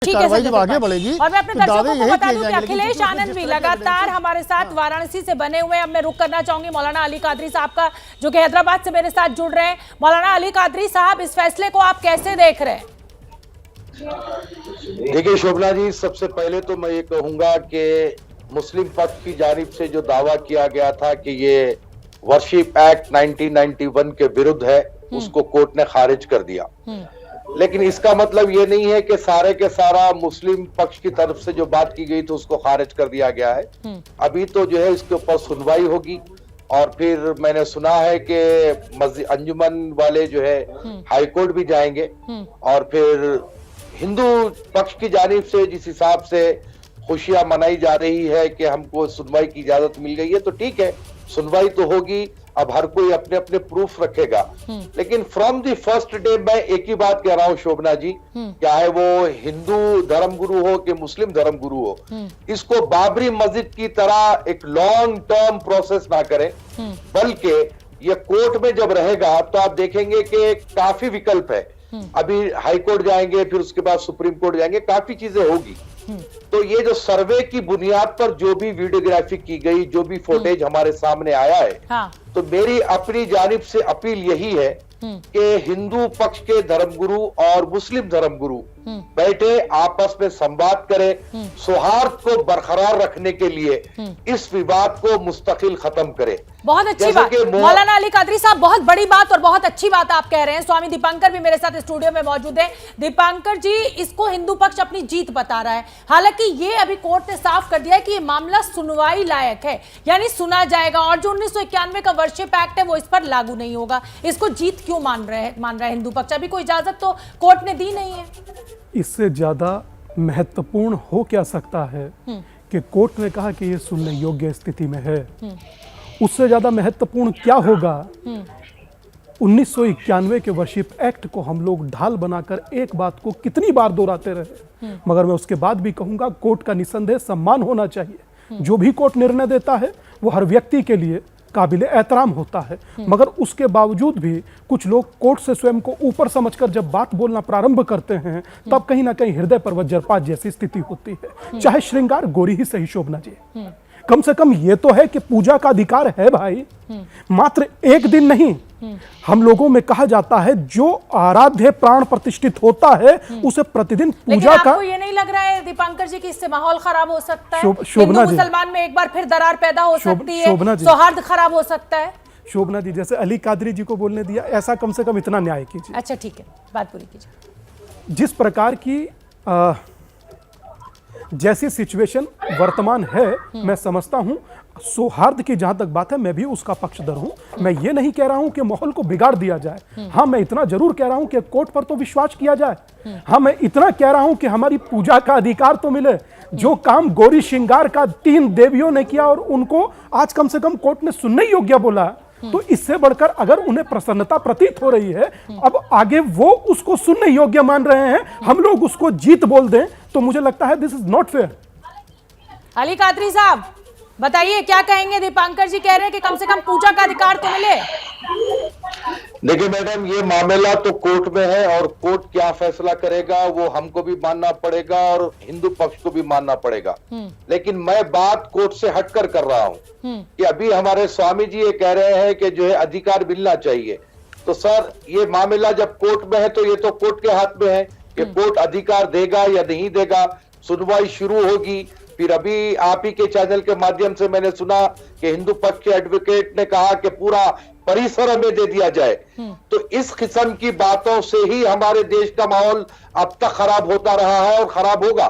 ठीक है जब आगे बढ़ेगी। और मैं अपने दर्शकों को बता दूं कि अखिलेश आनंद भी लगातार हमारे साथ वाराणसी से बने हुए। अब मैं रुक करना चाहूंगी मौलाना अली कादरी साहब का, जो कि हैदराबाद से मेरे साथ जुड़ रहे हैं। मौलाना अली कादरी साहब, इस फैसले को आप कैसे देख रहे हैं? देखिए शोभना जी, सबसे पहले तो मैं ये कहूंगा कि मुस्लिम पक्ष की जानिब से जो दावा किया गया था कि ये वर्शिप एक्ट 1991 के विरुद्ध है, उसको कोर्ट ने खारिज कर दिया। लेकिन इसका मतलब ये नहीं है कि सारे के सारा मुस्लिम पक्ष की तरफ से जो बात की गई थी उसको खारिज कर दिया गया है। अभी तो जो है इसके ऊपर सुनवाई होगी और फिर मैंने सुना है कि मस्जिद अंजुमन वाले जो है हाई कोर्ट भी जाएंगे और फिर हिंदू पक्ष की जानिब से जिस हिसाब से खुशियां मनाई जा रही है कि हमको सुनवाई की इजाजत मिल गई है, तो ठीक है, सुनवाई तो होगी। अब हर कोई अपने अपने प्रूफ रखेगा, लेकिन फ्रॉम द फर्स्ट डे मैं एक ही बात कह रहा हूं शोभना जी, चाहे वो हिंदू धर्मगुरु हो कि मुस्लिम धर्मगुरु हो, इसको बाबरी मस्जिद की तरह एक लॉन्ग टर्म प्रोसेस ना करें, बल्कि ये कोर्ट में जब रहेगा तो आप देखेंगे कि काफी विकल्प है। अभी हाई कोर्ट जाएंगे, फिर उसके बाद सुप्रीम कोर्ट जाएंगे, काफी चीजें होगी। तो ये जो सर्वे की बुनियाद पर जो भी वीडियोग्राफी की गई, जो भी फुटेज हमारे सामने आया है, हाँ। तो मेरी अपनी जानिब से अपील यही है कि हिंदू पक्ष के धर्मगुरु और मुस्लिम धर्मगुरु बैठे आपस में संवाद करें, सौहार्द को बरकरार रखने के लिए इस विवाद को मुस्तकिल खत्म करें। बहुत अच्छी बात मौलाना अली कादरी साहब, बहुत बड़ी बात और बहुत अच्छी बात आप कह रहे हैं। स्वामी दीपांकर भी मेरे साथ स्टूडियो में मौजूद है। दीपांकर जी, इसको हिंदू पक्ष अपनी जीत बता रहा है, हालांकि ये अभी कोर्ट ने साफ कर दिया है कि ये मामला सुनवाई लायक है, यानी सुना जाएगा, और जो 1991 का वर्शिप एक्ट है वो इस पर लागू नहीं होगा। इसको जीत क्यों मान रहा है हिंदू पक्ष? अभी कोई इजाजत तो कोर्ट ने दी नहीं है। इससे ज्यादा महत्वपूर्ण हो क्या सकता है कि कोर्ट ने कहा कि ये सुनने योग्य स्थिति में है। उससे ज्यादा महत्वपूर्ण क्या होगा? 1991 के वर्शिप एक्ट को हम लोग ढाल बनाकर एक बात को कितनी बार दोहराते रहे, मगर मैं उसके बाद भी कहूंगा कोर्ट का निसंदेह सम्मान होना चाहिए। जो भी कोर्ट निर्णय देता है वो हर व्यक्ति के लिए काबिल एहतराम होता है, मगर उसके बावजूद भी कुछ लोग कोर्ट से स्वयं को ऊपर समझकर जब बात बोलना प्रारंभ करते हैं, तब कहीं ना कहीं हृदय पर वज्रपात जैसी स्थिति होती है। चाहे श्रृंगार गोरी ही सही शोभना जी, कम से कम ये तो है कि पूजा का अधिकार है भाई। मात्र एक दिन नहीं, हम लोगों में कहा जाता है जो आराध्य प्राण प्रतिष्ठित होता है उसे प्रतिदिन पूजा का। आपको ये नहीं लग रहा है दीपांकर जी कि इससे माहौल खराब हो सकता है? हिंदू मुसलमान में एक बार फिर दरार पैदा हो सकती है, सौहार्द खराब हो सकता है। शोभना जी, जैसे अली कादरी जी को बोलने दिया, ऐसा कम से कम इतना न्याय कीजिए। अच्छा ठीक है, बात पूरी कीजिए। जिस प्रकार की जैसी सिचुएशन वर्तमान है, मैं समझता हूं सौहार्द की जहां तक बात है, मैं भी उसका पक्षधर हूं। मैं ये नहीं कह रहा हूं कि माहौल को बिगाड़ दिया जाए। हाँ, मैं इतना जरूर कह रहा हूं कि कोर्ट पर तो विश्वास किया जाए। हाँ, मैं इतना कह रहा हूं कि हमारी पूजा का अधिकार तो मिले। जो काम गौरी श्रृंगार का 3 देवियों ने किया और उनको आज कम से कम कोर्ट ने सुनने योग्य बोला, तो इससे बढ़कर अगर उन्हें प्रसन्नता प्रतीत हो रही है, अब आगे वो उसको सुनने योग्य मान रहे हैं, हम लोग उसको जीत बोल दें, तो मुझे लगता है this is not fair. Ali Qadri साहब बताइए, क्या कहेंगे? दीपांकर जी कह रहे हैं कि कम से कम पूजा का अधिकार तो मिले। देखिए मैडम, ये मामला तो कोर्ट में है और कोर्ट क्या फैसला करेगा वो हमको भी मानना पड़ेगा और हिंदू पक्ष को भी मानना पड़ेगा। लेकिन मैं बात कोर्ट से हटकर कर रहा हूं कि अभी हमारे स्वामी जी ये कह रहे हैं कि जो है अधिकार मिलना चाहिए। तो सर, ये मामला जब कोर्ट में है तो ये तो कोर्ट के हाथ में है कि कोर्ट अधिकार देगा या नहीं देगा। सुनवाई शुरू होगी, फिर अभी आप ही के चैनल के माध्यम से मैंने सुना कि हिंदू पक्ष के एडवोकेट ने कहा कि पूरा परिसर हमें दे दिया जाए। तो इस किस्म की बातों से ही हमारे देश का माहौल अब तक खराब होता रहा है और खराब होगा।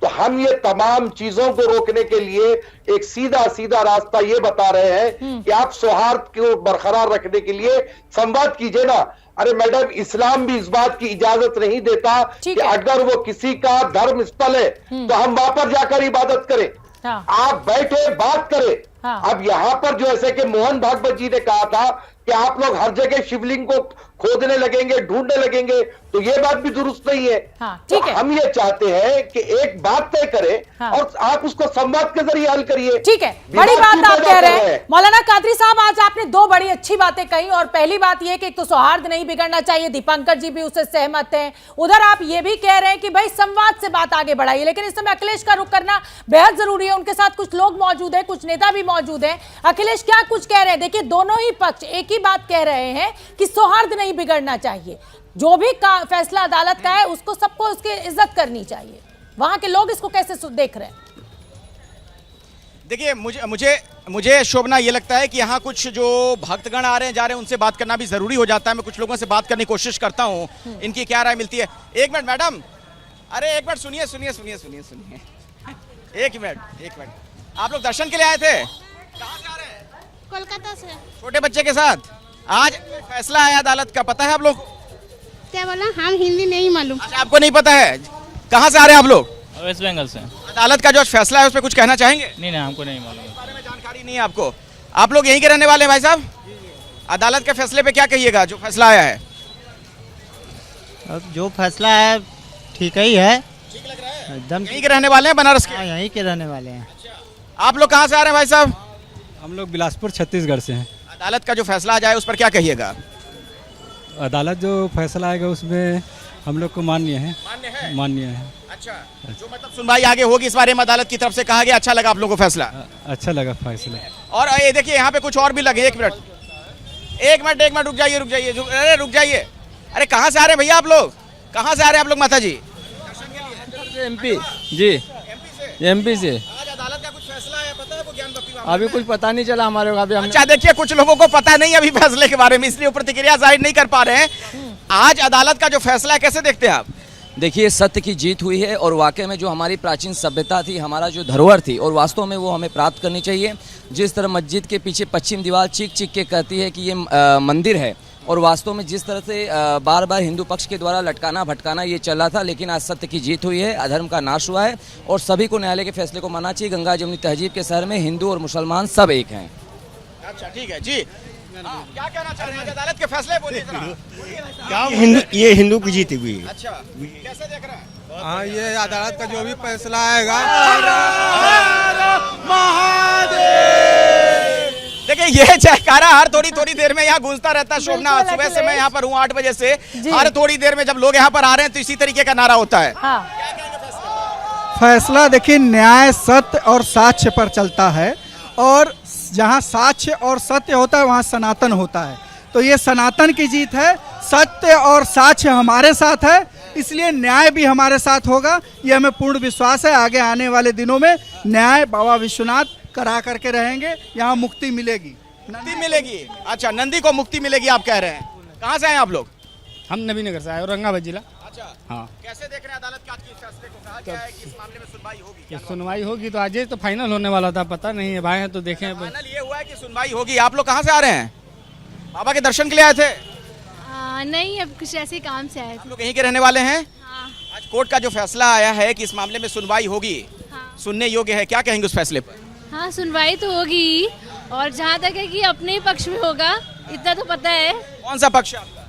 तो हम ये तमाम चीजों को रोकने के लिए एक सीधा सीधा रास्ता ये बता रहे हैं कि आप सौहार्द को बरकरार रखने के लिए संवाद कीजिए ना। अरे मैडम, इस्लाम भी इस बात की इजाजत नहीं देता कि अगर वो किसी का धर्म स्थल है तो हम वहां पर जाकर इबादत करें। हाँ। आप बैठे बात करें। हाँ। अब यहाँ पर जो ऐसे कि मोहन भागवत जी ने कहा था कि आप लोग हर जगह शिवलिंग को खोदने लगेंगे, ढूंढने लगेंगे, तो ये बात भी दुरुस्त नहीं है। हाँ, ठीक है। तो हम ये चाहते हैं कि एक बात तय करें, हाँ। और आप उसको संवाद के जरिए हल करिए। ठीक है, विवाद बड़ी बात क्यों आप पैदा कह कर रहे हैं मौलाना कादरी साहब। आज आपने दो बड़ी अच्छी बातें कही, और पहली बात यह कि एक तो सौहार्द नहीं बिगड़ना चाहिए, दीपंकर जी भी उससे सहमत हैं। उधर आप ये भी कह रहे हैं कि भाई संवाद से बात आगे बढ़ाइए, लेकिन इस समय अखिलेश का रुख करना बेहद जरूरी है। उनके साथ कुछ लोग मौजूद हैं, कुछ नेता भी मौजूद हैं। अखिलेश क्या कुछ कह रहे हैं? देखिए, दोनों ही पक्ष एक ही बात कह रहे हैं कि सौहार्द नहीं बिगड़ना चाहिए, जो भी फैसला अदालत का है उसको सबको उसकी इज्जत करनी चाहिए। वहां के लोग इसको कैसे देख रहे हैं? देखिए, मुझे शोभना ये लगता है कि यहाँ कुछ जो भक्तगण आ रहे हैं जा रहे हैं उनसे बात करना भी जरूरी हो जाता है। मैं कुछ लोगों से बात करने की कोशिश करता हूँ, इनकी क्या राय मिलती है। एक मिनट मैडम, अरे एक मिनट सुनिए। एक मिनट, आप लोग दर्शन के लिए आए थे? कहाँ से आ रहे हैं? कोलकाता से। छोटे बच्चे के साथ। आज फैसला है अदालत का, पता है आप लोग? क्या बोला? हम हिंदी नहीं मालूम। अच्छा, आपको नहीं पता है? कहाँ से आ रहे हैं आप लोग? वेस्ट बंगाल से। अदालत का जो फैसला है उस पर कुछ कहना चाहेंगे? नहीं, हमको नहीं मालूम, इस बारे में जानकारी नहीं है आपको। आप लोग यहीं के रहने वाले हैं भाई साहब? अदालत के फैसले पे क्या कहिएगा, जो फैसला आया है? अब जो फैसला है ठीक ही है, ठीक लग रहा है? एकदम। यहीं के रहने वाले हैं, बनारस के? हाँ, यहीं के रहने वाले हैं। आप लोग कहाँ से आ रहे हैं भाई साहब? हम लोग बिलासपुर छत्तीसगढ़ से हैं। अदालत का जो फैसला आ जाए उस पर क्या कहिएगा? अदालत जो फैसला आएगा उसमें हम लोग को मान्य है। मान्य है। अच्छा, जो मतलब सुनवाई आगे होगी इस बारे में अदालत की तरफ से कहा गया, अच्छा लगा आप लोगों को फैसला? अच्छा लगा फैसला। और ये देखिए यहाँ पे कुछ और भी लगे। एक मिनट रुक जाइए। अरे कहाँ से आ रहे हैं भैया आप लोग? कहाँ से आ रहे हैं आप लोग माता जी? एमपी जी, एमपी से। आज अदालत का कुछ फैसला है, पता है आपको? ज्ञान बख्शी अभी कुछ पता नहीं चला हमारे को। अभी अच्छा, देखिए कुछ लोगों को पता नहीं अभी फैसले के बारे में, इसलिए प्रतिक्रिया जाहिर नहीं कर पा रहे हैं। आज अदालत का जो फैसला है कैसे देखते हैं आप? देखिए, सत्य की जीत हुई है, और वाकई में जो हमारी प्राचीन सभ्यता थी, हमारा जो धरोहर थी, और वास्तव में वो हमें प्राप्त करनी चाहिए। जिस तरह मस्जिद के पीछे पश्चिम दीवार चीख चीख के कहती है कि ये मंदिर है, और वास्तव में जिस तरह से बार बार हिंदू पक्ष के द्वारा लटकाना भटकाना ये चला था, लेकिन आज सत्य की जीत हुई है, अधर्म का नाश हुआ है, और सभी को न्यायालय के फैसले को मानना चाहिए। गंगा जमुनी तहजीब के शहर में हिंदू और मुसलमान सब एक हैं। अच्छा, ठीक है जी। क्या कहना चाह रहे हैं अदालत के फैसले? बोलिए जरा। ये हिंदू की जीत हुई है। अच्छा, कैसे देख रहे हैं? हाँ, ये अदालत का जो भी फैसला आएगा। देखिए, ये जयकारा हर थोड़ी देर में यहाँ गूंजता रहता है। शोभना, सुबह से मैं यहाँ पर हूँ 8 बजे से। हर थोड़ी देर में जब लोग यहाँ पर आ रहे हैं तो इसी तरीके का नारा होता है। फैसला देखिए, न्याय सत्य और साक्ष्य पर चलता है, और जहाँ साक्ष्य और सत्य होता है वहाँ सनातन होता है। तो ये सनातन की जीत है, सत्य और साक्ष्य हमारे साथ है, इसलिए न्याय भी हमारे साथ होगा। ये हमें पूर्ण विश्वास है। आगे आने वाले दिनों में न्याय बाबा विश्वनाथ करा करके रहेंगे, यहाँ मुक्ति मिलेगी। मुक्ति मिलेगी? अच्छा, नंदी को मुक्ति मिलेगी आप कह रहे हैं। कहाँ से आए आप लोग? हम नबीनगर से आए, औरंगाबाद जिला। अच्छा, हाँ। कैसे देख रहे हैं अदालत के आज के फैसले को? कहा गया है कि इस मामले में सुनवाई होगी। सुनवाई होगी तो आज तो फाइनल होने वाला था, पता नहीं है भाई, तो देखें। फाइनल ये हुआ है कि सुनवाई होगी। आप लोग कहाँ से आ रहे हैं? बाबा के दर्शन के लिए आए थे? नहीं, अब कुछ ऐसे काम से आए आप लोग यहीं के रहने वाले हैं? हाँ। आज कोर्ट का जो फैसला आया है कि इस मामले में सुनवाई होगी, हाँ। सुनने योग्य है, क्या कहेंगे उस फैसले पर? हाँ, सुनवाई तो होगी, और जहाँ तक है कि अपने ही पक्ष में होगा, इतना तो पता है। कौन सा पक्ष है आपका?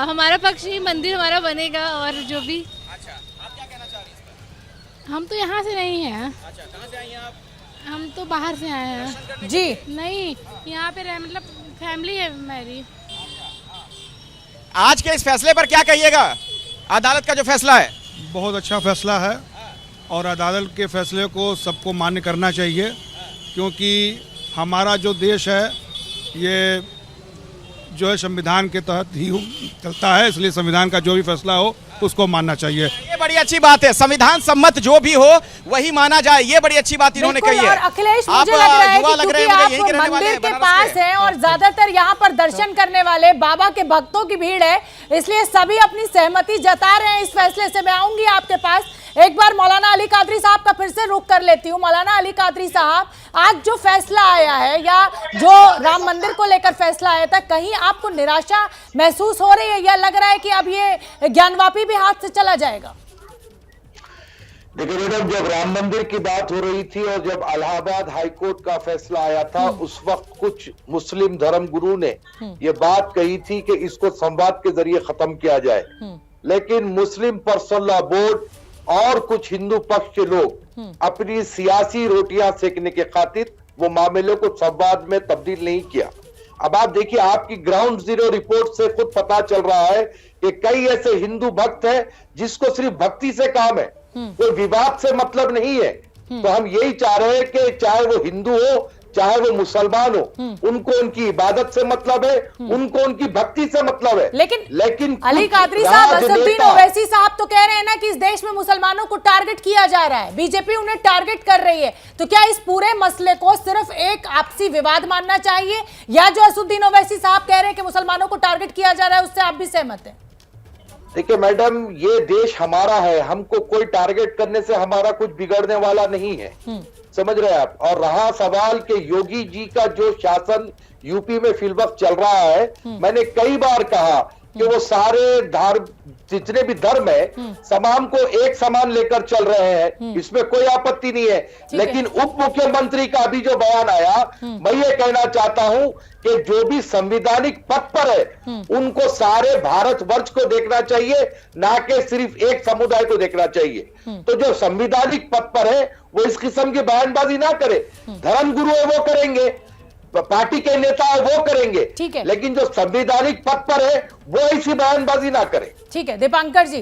हमारा पक्ष ही, मंदिर हमारा बनेगा, और जो भी। अच्छा, आप क्या कहना चाह रही हैं? हम तो यहाँ से नहीं हैं। अच्छा, कहाँ से आई हैं आप? हम तो बाहर से आए हैं जी। नहीं, यहाँ पे मतलब फैमिली है मेरी। आज के इस फैसले पर क्या कहिएगा? अदालत का जो फैसला है बहुत अच्छा फैसला है, और अदालत के फैसले को सबको मान्य करना चाहिए, क्योंकि हमारा जो देश है ये जो है संविधान के तहत ही चलता है, इसलिए संविधान का जो भी फैसला हो उसको मानना चाहिए। ये बड़ी अच्छी बात है, संविधान सम्मत जो भी हो वही माना जाए, ये बड़ी अच्छी बात इन्होंने कही है। और अखिलेश, मुझे लग रहा है कि क्योंकि आप मंदिर के पास हैं और ज्यादातर यहाँ पर दर्शन करने वाले बाबा के भक्तों की भीड़ है, इसलिए सभी अपनी सहमति जता रहे हैं इस फैसले से। मैं आऊंगी आपके पास, एक बार मौलाना अली कादरी साहब का फिर से रुख कर लेती हूँ। मौलाना अली कादरी साहब, आज जो फैसला आया है, या जो राम मंदिर को लेकर फैसला आया था, कहीं आपको निराशा महसूस हो रही है, या लग रहा है कि अब ये ज्ञानवापी भी हाथ से चला जाएगा? देखिए मैडम, जब राम मंदिर की बात हो रही थी और जब इलाहाबाद हाईकोर्ट का फैसला आया था, उस वक्त कुछ मुस्लिम धर्मगुरु ने ये बात कही थी कि इसको संवाद के जरिए खत्म किया जाए, लेकिन मुस्लिम पर्सनल लॉ बोर्ड और कुछ हिंदू पक्ष के लोग अपनी सियासी रोटियां सेकने के खातिर वो मामले को संवाद में तब्दील नहीं किया। अब आप देखिए, आपकी ग्राउंड जीरो रिपोर्ट से खुद पता चल रहा है कि कई ऐसे हिंदू भक्त हैं जिसको सिर्फ भक्ति से काम है, कोई विवाद से मतलब नहीं है। तो हम यही चाह रहे हैं कि चाहे वो हिंदू हो चाहे वो मुसलमान हो, उनको उनकी इबादत से मतलब है, उनको उनकी भक्ति से मतलब है। लेकिन अली कादरी साहब, असदुद्दीन ओवैसी साहब तो कह रहे हैं ना कि इस देश में मुसलमानों को टारगेट किया जा रहा है, बीजेपी उन्हें टारगेट कर रही है। तो क्या इस पूरे मसले को सिर्फ एक आपसी विवाद मानना चाहिए, या जो असदुद्दीन ओवैसी साहब कह रहे हैं कि मुसलमानों को टारगेट किया जा रहा है उससे आप भी सहमत हैं? देखिए मैडम, ये देश हमारा है, हमको कोई टारगेट करने से हमारा कुछ बिगड़ने वाला नहीं है, समझ रहे हैं आप। और रहा सवाल कि योगी जी का जो शासन यूपी में फिलवक्त चल रहा है, मैंने कई बार कहा कि वो सारे जितने भी धर्म है तमाम को एक समान लेकर चल रहे हैं, इसमें कोई आपत्ति नहीं है। लेकिन उप मुख्यमंत्री का अभी जो बयान आया, मैं ये कहना चाहता हूं कि जो भी संवैधानिक पद पर है उनको सारे भारतवर्ष को देखना चाहिए, ना कि सिर्फ एक समुदाय को देखना चाहिए। तो जो संवैधानिक पद पर है वो इस किस्म की बयानबाजी ना करे। धर्मगुरु है वो करेंगे, पार्टी के नेता है वो करेंगे, ठीक है, लेकिन जो संवैधानिक पद पर है वो ऐसी बयानबाजी ना करे। ठीक है दीपांकर जी,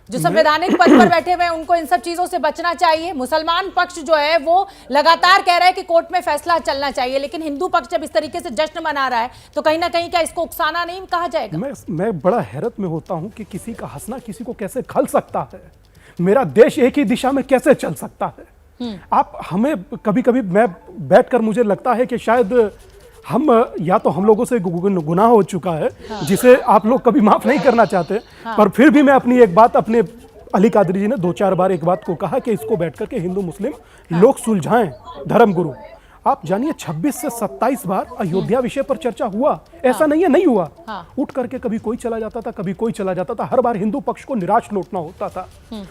जो संवैधानिक पद पर बैठे हुए हैं उनको इन सब चीजों से बचना चाहिए। मुसलमान पक्ष जो है वो लगातार कह रहा है कि कोर्ट में फैसला चलना चाहिए, लेकिन हिंदू पक्ष जब इस तरीके से जश्न मना रहा है तो कहीं ना कहीं क्या इसको उकसाना नहीं कहा जाएगा? मैं बड़ा हैरत में होता हूं कि किसी का हंसना किसी को कैसे खल सकता है। मेरा देश एक ही दिशा में कैसे चल सकता है? आप हमें कभी कभी मैं बैठकर मुझे लगता है कि शायद हम या तो हम लोगों से गुनाह हो चुका है, जिसे आप लोग कभी माफ नहीं करना चाहते, पर फिर भी मैं अपनी एक बात, अपने अली कादरी जी ने 2-4 बार एक बात को कहा कि इसको बैठकर के हिंदू मुस्लिम लोग सुलझाएं, धर्मगुरु। आप जानिए 26 से 27 बार अयोध्या विषय पर चर्चा हुआ, ऐसा नहीं है नहीं हुआ। उठ करके कभी कोई चला जाता था, कभी कोई चला जाता था, हर बार हिंदू पक्ष को निराश लौटना होता था।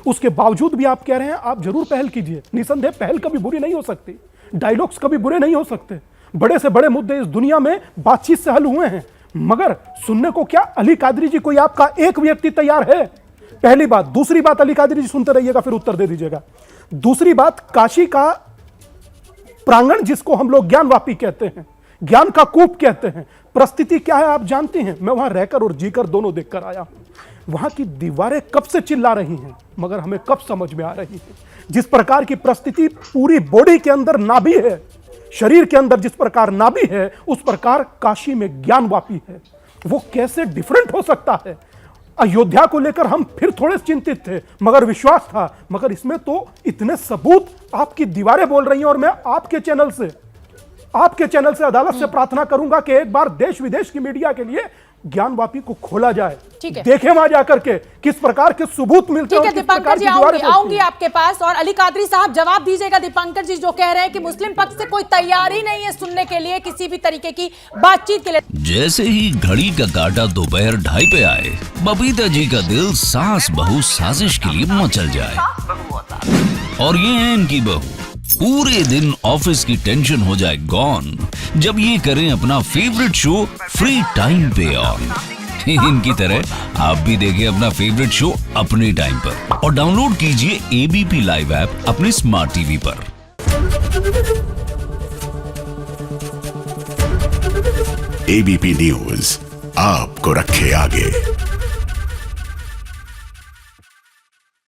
उसके बावजूद भी आप कह रहे हैं आप जरूर पहल कीजिए, निसंदेह पहल कभी बुरी नहीं हो सकती, डायलॉग्स कभी बुरे नहीं हो सकते। बड़े से बड़े मुद्दे इस दुनिया में बातचीत से हल हुए हैं, मगर सुनने को क्या अली कादरी जी कोई आपका एक व्यक्ति तैयार है? पहली बात। दूसरी बात, अली कादरी जी सुनते रहिएगा फिर उत्तर दे दीजिएगा। दूसरी बात, काशी का प्रांगण जिसको हम लोग ज्ञानवापी कहते हैं, ज्ञान का कूप कहते हैं, परिस्थिति क्या है आप जानते हैं? मैं वहां रहकर और जीकर दोनों देखकर आया हूं। वहां की दीवारें कब से चिल्ला रही हैं, मगर हमें कब समझ में आ रही है। जिस प्रकार की परिस्थिति पूरी बॉडी के अंदर नाभि है, शरीर के अंदर जिस प्रकार नाभि है, उस प्रकार काशी में ज्ञानवापी है। वो कैसे डिफरेंट हो सकता है? अयोध्या को लेकर हम फिर थोड़े चिंतित थे, मगर विश्वास था, मगर इसमें तो इतने सबूत आपकी दीवारें बोल रही हैं। और मैं आपके चैनल से अदालत से प्रार्थना करूंगा कि एक बार देश विदेश की मीडिया के लिए ज्ञानवापी को खोला जाए, देखें वहां जाकर के किस प्रकार के सबूत मिलते हैं। ठीक है दीपांकर जी, आऊंगी आपके पास। और अली कादरी साहब जवाब दीजिएगा दीपांकर जी जो कह रहे हैं कि मुस्लिम पक्ष से कोई तैयारी नहीं है सुनने के लिए, किसी भी तरीके की बातचीत के लिए। जैसे ही घड़ी का काटा दोपहर 2:30 पे आए, बबीता जी का दिल सास बहू साजिश के लिए मचल जाए। और ये है इनकी बहू, पूरे दिन ऑफिस की टेंशन हो जाए गॉन जब ये करें अपना फेवरेट शो फ्री टाइम पे ऑन। इनकी तरह आप भी देखें अपना फेवरेट शो अपने टाइम पर और डाउनलोड कीजिए एबीपी लाइव ऐप अपने स्मार्ट टीवी पर। एबीपी न्यूज आपको रखे आगे।